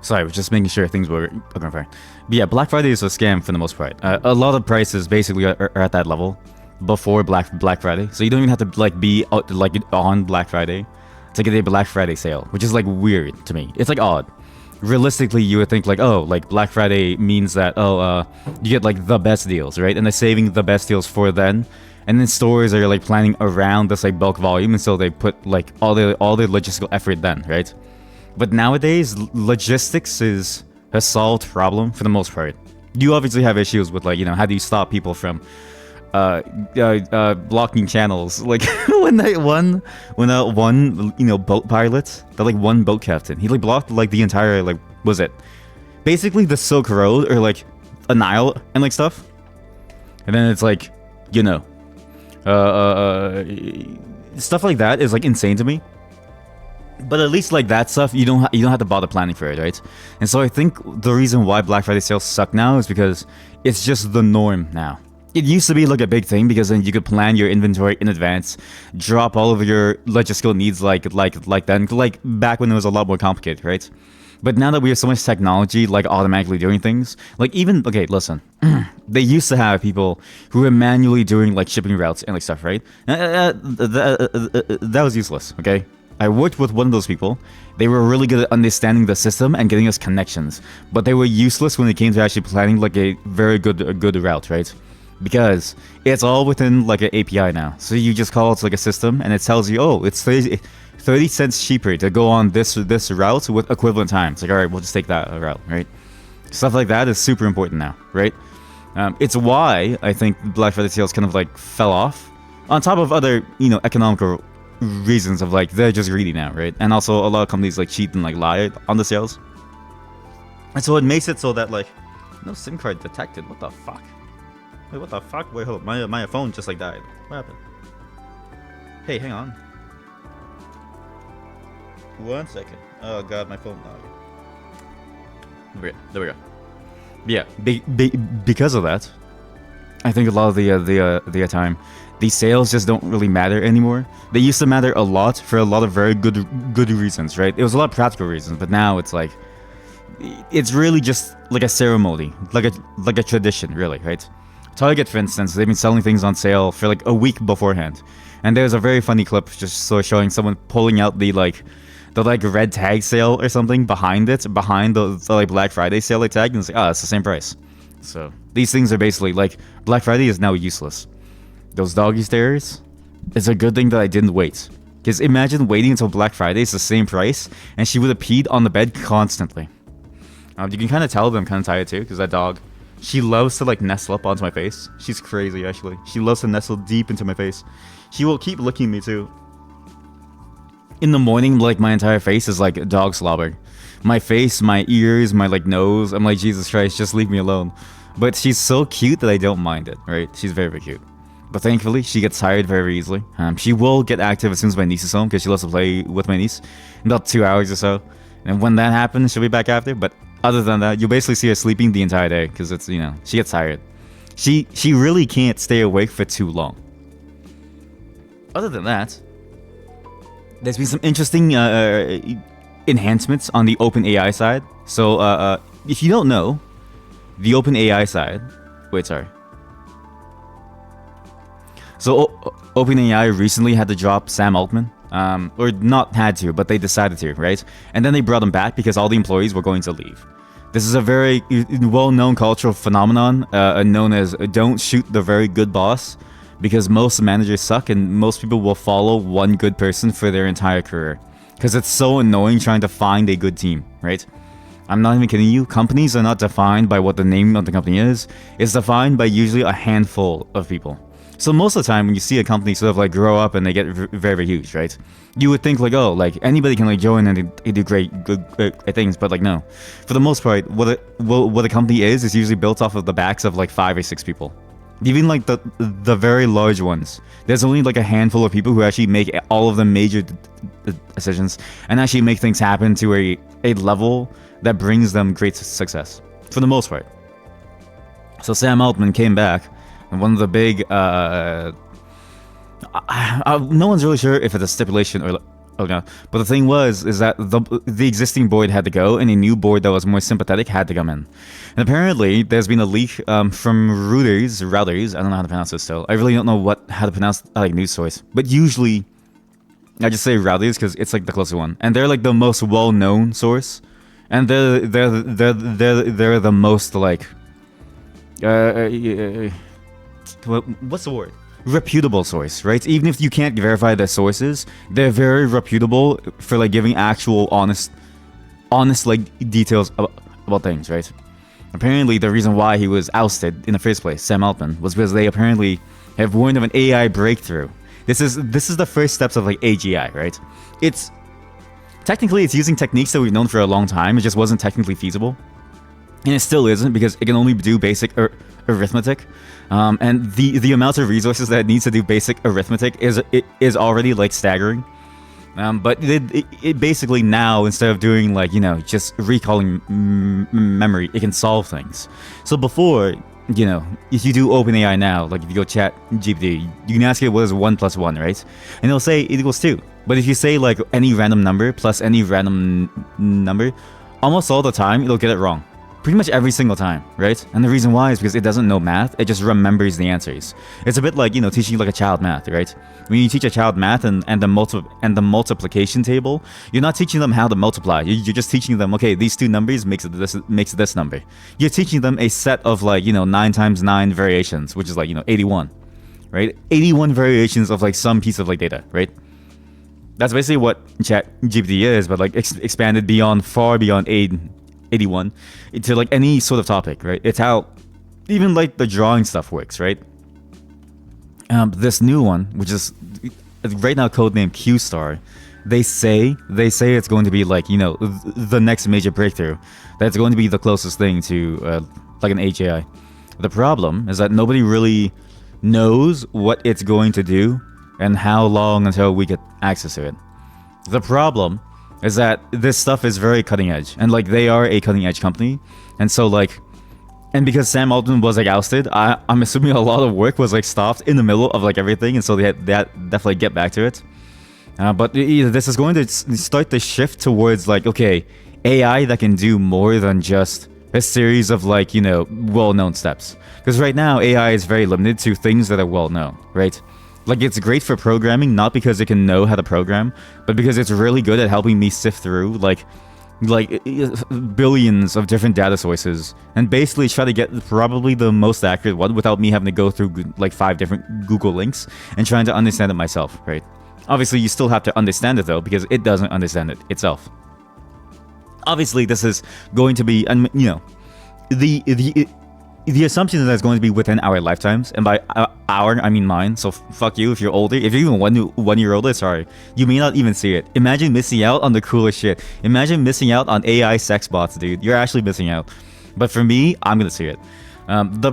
Sorry, I was just making sure things were okay. Fine. But yeah, Black Friday is a scam for the most part. A lot of prices basically are at that level before Black Friday, so you don't even have to like be like on Black Friday to get a Black Friday sale, which is like weird to me. It's like odd. Realistically, you would think like, oh, like Black Friday means that you get like the best deals, right? And they're saving the best deals for then. And then stores are like planning around this like bulk volume, and so they put like all the logistical effort then, right? But nowadays, logistics is a solved problem for the most part. You obviously have issues with like, you know, how do you stop people from blocking channels? Like when one you know boat pilot, that like one boat captain, he like blocked like the entire like was it basically the Silk Road or like a Nile and like stuff. And then it's like, you know, stuff like that is like insane to me. But at least like that stuff, you don't have to bother planning for it, right? And so I think the reason why Black Friday sales suck now is because it's just the norm now. It used to be like a big thing because then you could plan your inventory in advance, drop all of your logistical needs like then, like back when it was a lot more complicated, right? But now that we have so much technology like automatically doing things, like even okay, listen, they used to have people who were manually doing like shipping routes and like stuff, right? That was useless, okay? I worked with one of those people. They were really good at understanding the system and getting us connections, but they were useless when it came to actually planning like a very good route, right? Because it's all within like an API now. So you just call it to like a system and it tells you, oh, it's 30 cents cheaper to go on this route with equivalent time. It's like, all right, we'll just take that route, right? Stuff like that is super important now, right? It's why I think Black Friday sales kind of like fell off, on top of other, you know, economical reasons of like they're just greedy now, right? And also a lot of companies like cheat and like lie on the sales, and so it makes it so that like no SIM card detected. What the fuck? Wait, what the fuck? Wait, hold on. My phone just like died. What happened? Hey, hang on. 1 second. Oh god, my phone died. There we go. Yeah, because of that, I think a lot of the time, these sales just don't really matter anymore. They used to matter a lot for a lot of very good reasons, right? It was a lot of practical reasons, but now it's like, it's really just like a ceremony, like a tradition, really, right? Target, for instance, they've been selling things on sale for like a week beforehand, and there's a very funny clip just sort of showing someone pulling out the red tag sale or something behind the like Black Friday sale like tag, and it's like, oh, it's the same price. So these things are basically like, Black Friday is now useless. Those doggy stares, it's a good thing that I didn't wait. Because imagine waiting until Black Friday is the same price, and she would have peed on the bed constantly. You can kind of tell that I'm kind of tired too, because that dog, she loves to like nestle up onto my face. She's crazy, actually. She loves to nestle deep into my face. She will keep licking me too. In the morning, like my entire face is like dog slobber. My face, my ears, my like nose. I'm like, Jesus Christ, just leave me alone. But she's so cute that I don't mind it, right? She's very, very cute. But thankfully, she gets tired very, very easily. She will get active as soon as my niece is home, because she loves to play with my niece in about 2 hours or so. And when that happens, she'll be back after. But other than that, you'll basically see her sleeping the entire day, because it's, you know, she gets tired. She really can't stay awake for too long. Other than that, there's been some interesting enhancements on the OpenAI side. So if you don't know, the OpenAI side... Wait, sorry. So OpenAI recently had to drop Sam Altman. Or not had to, but they decided to, right? And then they brought him back because all the employees were going to leave. This is a very well-known cultural phenomenon known as don't shoot the very good boss, because most managers suck and most people will follow one good person for their entire career. Because it's so annoying trying to find a good team, right? I'm not even kidding you. Companies are not defined by what the name of the company is. It's defined by usually a handful of people. So most of the time when you see a company sort of like grow up and they get very, very huge, right? You would think like, oh, like anybody can like join and they do great things, but like no. For the most part, what a company is usually built off of the backs of like 5 or 6 people. Even like the very large ones, there's only like a handful of people who actually make all of the major decisions and actually make things happen to a level that brings them great success, for the most part. So Sam Altman came back, and one of the big no one's really sure if it's a stipulation Oh no. But the thing is that the existing board had to go, and a new board that was more sympathetic had to come in. And apparently, there's been a leak from routers. I don't know how to pronounce this still. I really don't know how to pronounce like news source. But usually, I just say routers because it's like the closer one, and they're like the most well-known source, and they're the most like what's the word? Reputable source, right? Even if you can't verify their sources, they're very reputable for like giving actual honest like details about things, right? Apparently, the reason why he was ousted in the first place, Sam Altman, was because they apparently have warned of an AI breakthrough. This is the first steps of like AGI, right? It's technically using techniques that we've known for a long time. It just wasn't technically feasible, and it still isn't because it can only do basic arithmetic. And the amount of resources that it needs to do basic arithmetic is already like staggering. But it basically now, instead of doing like, you know, just recalling memory, it can solve things. So before, you know, if you do OpenAI now, like if you go chat GPT, you can ask it what is 1 + 1, right? And it'll say it equals 2. But if you say like any random number plus any random number, almost all the time it'll get it wrong. Pretty much every single time, right? And the reason why is because it doesn't know math, it just remembers the answers. It's a bit like, you know, teaching like a child math, right? When you teach a child math and the multiplication table, you're not teaching them how to multiply. You're just teaching them, okay, these two numbers makes this number. You're teaching them a set of like, you know, 9 × 9 variations, which is like, you know, 81, right? 81 variations of like some piece of like data, right? That's basically what chat GPT is, but like expanded far beyond 81 into like any sort of topic, right? It's how even like the drawing stuff works, right? This new one, which is right now codenamed Q-Star, they say it's going to be like, you know, the next major breakthrough. That's going to be the closest thing to like an HAI. The problem is that nobody really knows what it's going to do and how long until we get access to it. The problem is that this stuff is very cutting edge, and like they are a cutting edge company, and so like, and because Sam Altman was like ousted, I'm assuming a lot of work was like stopped in the middle of like everything, and so they had definitely get back to it. But this is going to start the shift towards like, okay, AI that can do more than just a series of like, you know, well-known steps. Because right now AI is very limited to things that are well-known, right? Like, it's great for programming, not because it can know how to program, but because it's really good at helping me sift through, like billions of different data sources, and basically try to get probably the most accurate one without me having to go through, like, 5 different Google links and trying to understand it myself, right? Obviously, you still have to understand it, though, because it doesn't understand it itself. Obviously, this is going to be, you know, the assumption is that it's going to be within our lifetimes, and by our, I mean mine, so fuck you if you're older. If you're even one year older, sorry, you may not even see it. Imagine missing out on the coolest shit. Imagine missing out on AI sex bots, dude. You're actually missing out. But for me, I'm gonna see it. The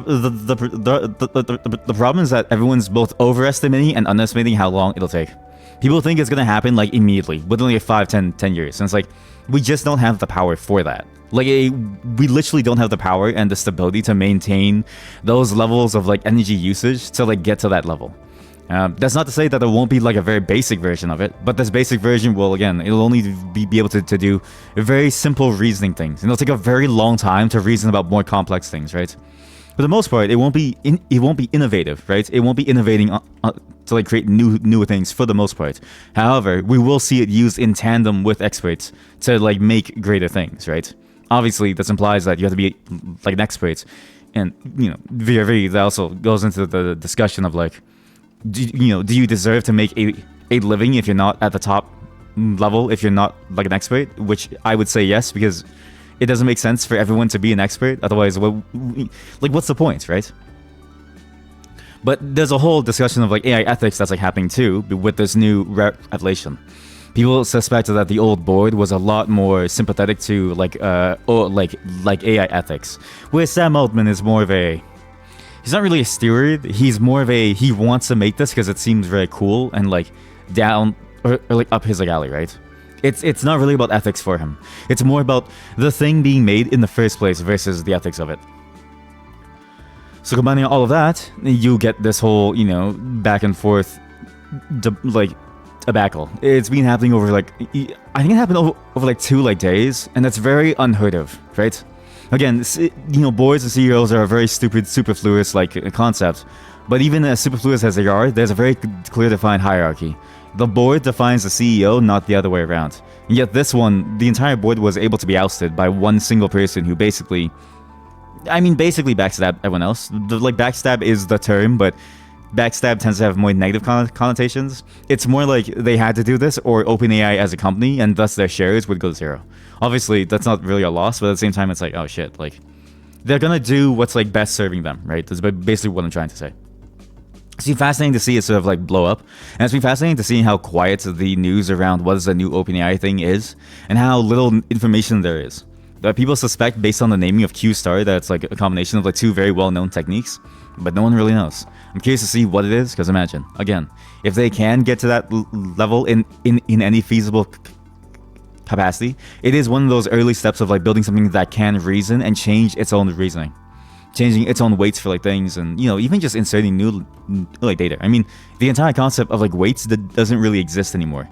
problem is that everyone's both overestimating and underestimating how long it'll take. People think it's gonna happen like immediately, within like 5, 10 years, and it's like, we just don't have the power for that. Like, we literally don't have the power and the stability to maintain those levels of like energy usage to like get to that level. That's not to say that there won't be like a very basic version of it, but this basic version will, again, it'll only be able to do very simple reasoning things, and it'll take a very long time to reason about more complex things, right? For the most part, it won't be innovative, right? It won't be innovating to like create newer things for the most part. However, we will see it used in tandem with experts to like make greater things, right? Obviously, this implies that you have to be like an expert, and you know, that also goes into the discussion of like, do you deserve to make a living if you're not at the top level, if you're not like an expert? Which I would say yes, because it doesn't make sense for everyone to be an expert. Otherwise, what's the point, right? But there's a whole discussion of like AI ethics that's like happening too with this new revelation. People suspect that the old board was a lot more sympathetic to like AI ethics, where Sam Altman is more of a, he's not really a steward. He's more of a, he wants to make this because it seems very cool and like down or like up his like alley, right? It's not really about ethics for him. It's more about the thing being made in the first place versus the ethics of it. So combining all of that, you get this whole, you know, back and forth, like debacle. It's been happening over like, I think it happened over like 2 like days, and that's very unheard of, right? Again, boards and CEOs are a very stupid, superfluous like concept, but even as superfluous as they are, there's a very clear defined hierarchy. The board defines the CEO, not the other way around. And yet this one, the entire board was able to be ousted by one single person who basically backstab everyone else. Like, backstab is the term, but backstab tends to have more negative connotations. It's more like they had to do this, or OpenAI as a company, and thus their shares would go to zero. Obviously, that's not really a loss, but at the same time, it's like, oh shit, like, they're gonna do what's like best serving them, right? That's basically what I'm trying to say. It's been fascinating to see it sort of like blow up, and it's been fascinating to see how quiet the news around what is the new OpenAI thing is, and how little information there is. People suspect, based on the naming of Q-Star, that it's like a combination of like 2 very well-known techniques, but no one really knows. I'm curious to see what it is, because imagine, again, if they can get to that level in any feasible capacity, it is one of those early steps of like building something that can reason and change its own reasoning, changing its own weights for like things, and even just inserting new like data. I mean, the entire concept of like weights that doesn't really exist anymore.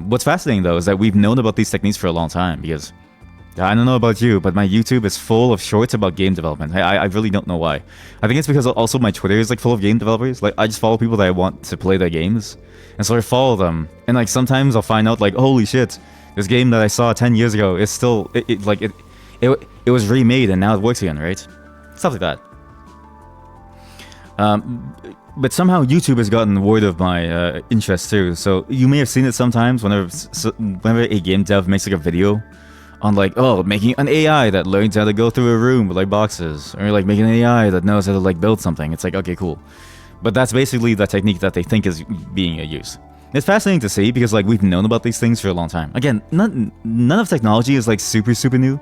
What's fascinating though is that we've known about these techniques for a long time, because I don't know about you, but my YouTube is full of shorts about game development. I really don't know why. I think it's because also my Twitter is like full of game developers. Like, I just follow people that I want to play their games, and so I follow them. And like sometimes I'll find out like, holy shit, this game that I saw 10 years ago is still it was remade and now it works again, right? Stuff like that. But somehow YouTube has gotten word of my interest too. So you may have seen it sometimes whenever a game dev makes like a video on like, oh, making an AI that learns how to go through a room with like boxes, or like making an AI that knows how to like build something. It's like, okay, cool. But that's basically the technique that they think is being used. It's fascinating to see, because like we've known about these things for a long time. Again, none of technology is like super new.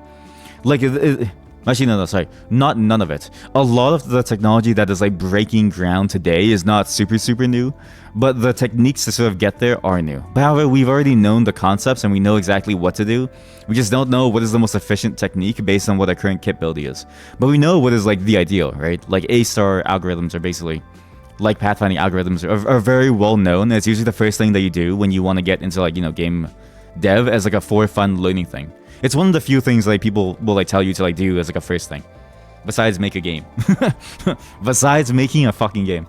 Like, actually, no, sorry, none of it. A lot of the technology that is like breaking ground today is not super new, but the techniques to sort of get there are new. But however, we've already known the concepts and we know exactly what to do. We just don't know what is the most efficient technique based on what our current capability is. But we know what is like the ideal, right? Like A-star algorithms are basically, like pathfinding algorithms are very well known. It's usually the first thing that you do when you want to get into like, game dev as like a for fun learning thing. It's one of the few things like people will like tell you to like do as like a first thing, besides make a game. Besides making a fucking game.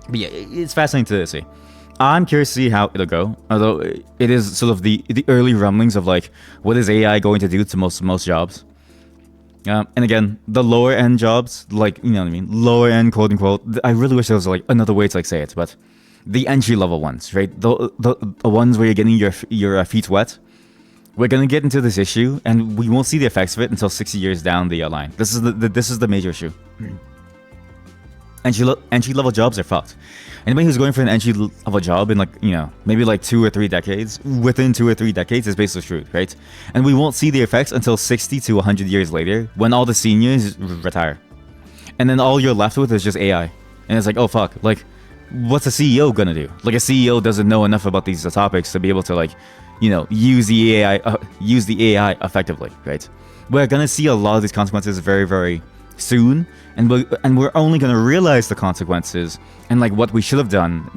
But yeah, it's fascinating to see. I'm curious to see how it'll go, although it is sort of the early rumblings of like, what is AI going to do to most jobs. And again, the lower end jobs, like, you know what I mean, lower end, quote unquote. I really wish there was like another way to like say it, but the entry level ones, right? The ones where you're getting your feet wet. We're gonna get into this issue, and we won't see the effects of it until 60 years down the line. This is the major issue. Entry level jobs are fucked. Anybody who's going for an entry level job in like, maybe like 2 or 3 decades, within 2 or 3 decades is basically screwed, right? And we won't see the effects until 60 to 100 years later, when all the seniors retire. And then all you're left with is just AI. And it's like, oh fuck, like, what's a CEO gonna do? Like, a CEO doesn't know enough about these topics to be able to like, use the AI effectively, right? We're gonna see a lot of these consequences very, very soon, and we're only gonna realize the consequences and like what we should have done,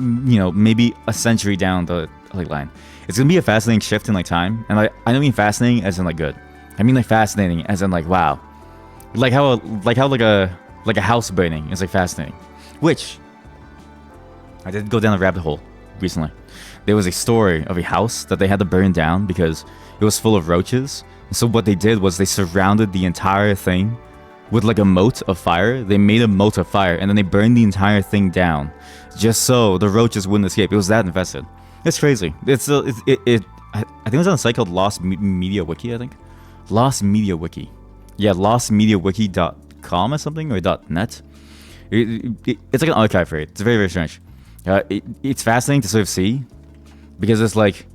maybe a century down the line. It's gonna be a fascinating shift in like time, and I don't mean fascinating as in like good. I mean like fascinating as in like wow, like how a house burning is like fascinating. Which I did go down a rabbit hole recently. There was a story of a house that they had to burn down because it was full of roaches. So what they did was they surrounded the entire thing with like a moat of fire. They made a moat of fire, and then they burned the entire thing down just so the roaches wouldn't escape. It was that infested. It's crazy. I think it was on a site called Lost Media Wiki, I think. Lost Media Wiki. Yeah, lostmediawiki.com or something, or .net. It's like an archive for it. It's very, very strange. It's fascinating to sort of see, because it's like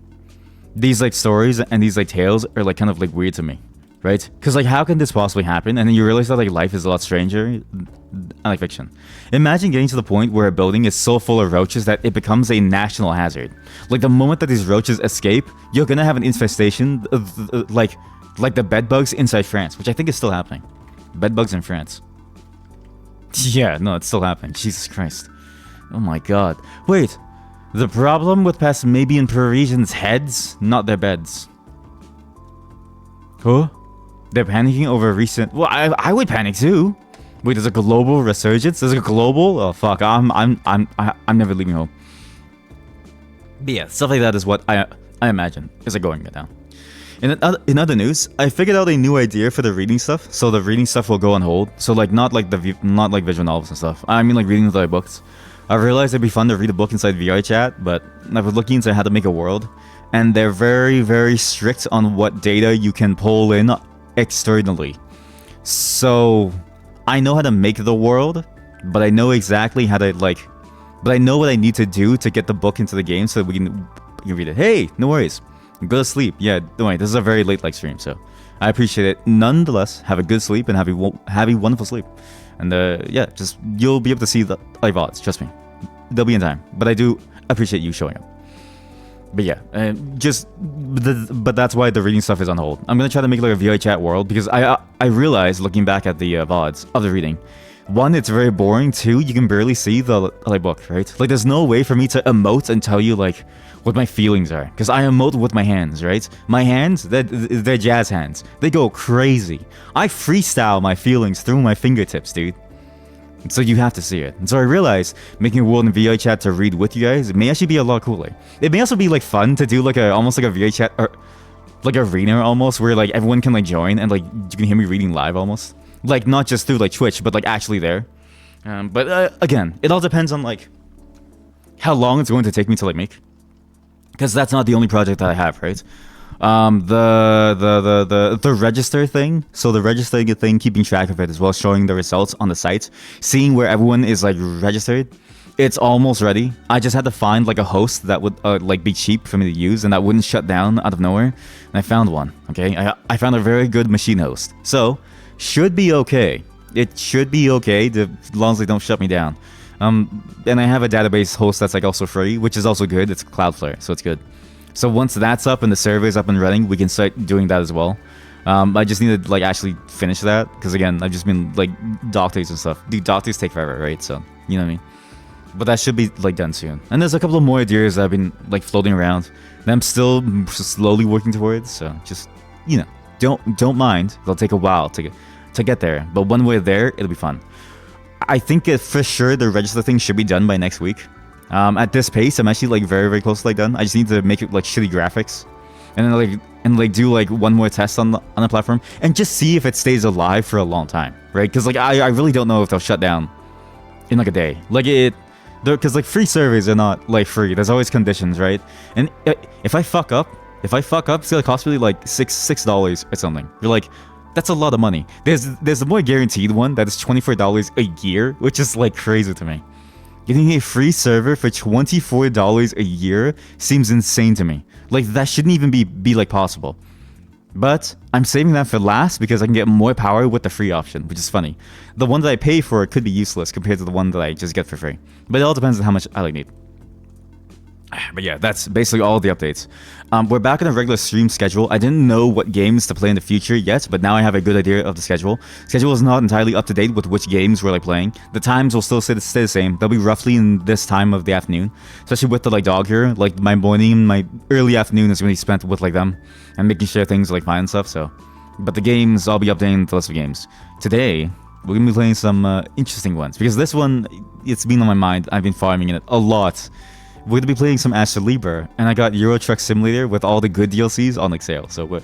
these like stories and these like tales are like kind of like weird to me, right? Because like, how can this possibly happen? And then you realize that like life is a lot stranger than like fiction. Imagine getting to the point where a building is so full of roaches that it becomes a national hazard. Like, the moment that these roaches escape, you're gonna have an infestation of like the bed bugs inside France, which I think is still happening. Bed bugs in France. Yeah, no, it's still happening. Jesus Christ. Oh my god. Wait. The problem with past maybe in Parisians' heads, not their beds. Huh? They're panicking over recent. Well, I would panic too. Wait, there's a global resurgence. There's a global. Oh fuck! I'm never leaving home. But yeah, stuff like that is what I imagine is going down. In other news, I figured out a new idea for the reading stuff. So the reading stuff will go on hold. So like not like visual novels and stuff. I mean like reading the books. I realized it'd be fun to read a book inside VR chat, but I was looking into how to make a world, and they're very, very strict on what data you can pull in externally. So I know how to make the world, but I know exactly how to but I know what I need to do to get the book into the game so that we can read it. Hey, no worries. Go to sleep. Yeah, don't worry. This is a very late stream, so I appreciate it. Nonetheless, have a good sleep and have a wonderful sleep. And yeah, just you'll be able to see the live VODs. Trust me, they'll be in time. But I do appreciate you showing up. But yeah, but that's why the reading stuff is on hold. I'm gonna try to make like a VR chat world because I realized looking back at the VODs of the reading, one, it's very boring. Two, you can barely see the book, right? Like there's no way for me to emote and tell you like what my feelings are, because I emote with my hands, right? My hands, they're jazz hands. They go crazy. I freestyle my feelings through my fingertips, dude. So you have to see it. And so I realized making a world in VI chat to read with you guys may actually be a lot cooler. It may also be like fun to do like almost like a VI chat or like arena almost, where like everyone can like join and like you can hear me reading live almost. Like not just through like Twitch, but like actually there. But again, it all depends on like how long it's going to take me to like make. Because that's not the only project that I have, right? The register thing. So the register thing, keeping track of it as well, showing the results on the site, seeing where everyone is like registered. It's almost ready. I just had to find like a host that would like be cheap for me to use and that wouldn't shut down out of nowhere. And I found one. Okay, I found a very good machine host. So should be okay. It should be okay as long as they don't shut me down. And I have a database host that's like also free, which is also good. It's Cloudflare, so it's good. So once that's up and the server is up and running, we can start doing that as well. I just need to like actually finish that because again, I've just been like doctors and stuff. Dude, doctors take forever, right? So you know what I mean. But that should be like done soon. And there's a couple of more ideas that I've been like floating around that I'm still slowly working towards. So just don't mind. It'll take a while to get there, but when we're there, it'll be fun. I think for sure the register thing should be done by next week. At this pace, I'm actually like very, very close to like done. I just need to make it like shitty graphics, and then do like one more test on the platform and just see if it stays alive for a long time, right? Because like I really don't know if they'll shut down in like a day. Like because like free servers are not like free. There's always conditions, right? And if I fuck up, it's gonna cost me like $6 or something. You're like, that's a lot of money. There's a more guaranteed one that is $24 a year, which is like crazy to me. Getting a free server for $24 a year seems insane to me. Like that shouldn't even be like possible. But I'm saving that for last because I can get more power with the free option, which is funny. The one that I pay for could be useless compared to the one that I just get for free. But it all depends on how much I like need. But yeah, that's basically all the updates. We're back on a regular stream schedule. I didn't know what games to play in the future yet, but now I have a good idea of the schedule. Schedule is not entirely up to date with which games we're like playing. The times will still stay the same. They'll be roughly in this time of the afternoon, especially with the like dog here. Like my morning, my early afternoon is going to be spent with like them and making sure things are like fine and stuff. So, but the games, I'll be updating the list of games. Today, we're going to be playing some interesting ones because this one, it's been on my mind. I've been farming in it a lot. We're gonna be playing some Astra Libra, and I got Euro Truck Simulator with all the good DLCs on like sale. So we're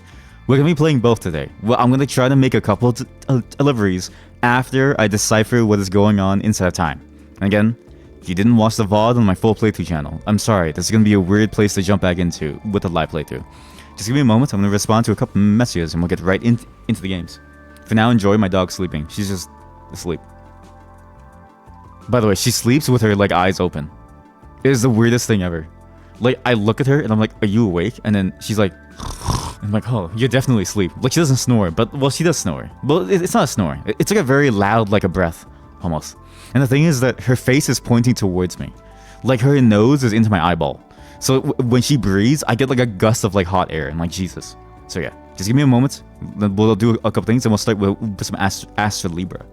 gonna be playing both today. Well, I'm gonna try to make a couple of deliveries after I decipher what is going on inside of time. And again, if you didn't watch the VOD on my full playthrough channel, I'm sorry. This is gonna be a weird place to jump back into with a live playthrough. Just give me a moment. I'm gonna respond to a couple messages, and we'll get right into the games. For now, enjoy my dog sleeping. She's just asleep. By the way, she sleeps with her like eyes open. It is the weirdest thing ever. Like, I look at her and I'm like, are you awake? And then she's like, I'm like, oh, you're definitely asleep. Like, she doesn't snore, but, well, she does snore. But it's not a snore. It's like a very loud, like a breath, almost. And the thing is that her face is pointing towards me. Like, her nose is into my eyeball. So when she breathes, I get like a gust of like hot air. I'm like, Jesus. So yeah, just give me a moment. We'll do a couple things and we'll start with some Astra Libra.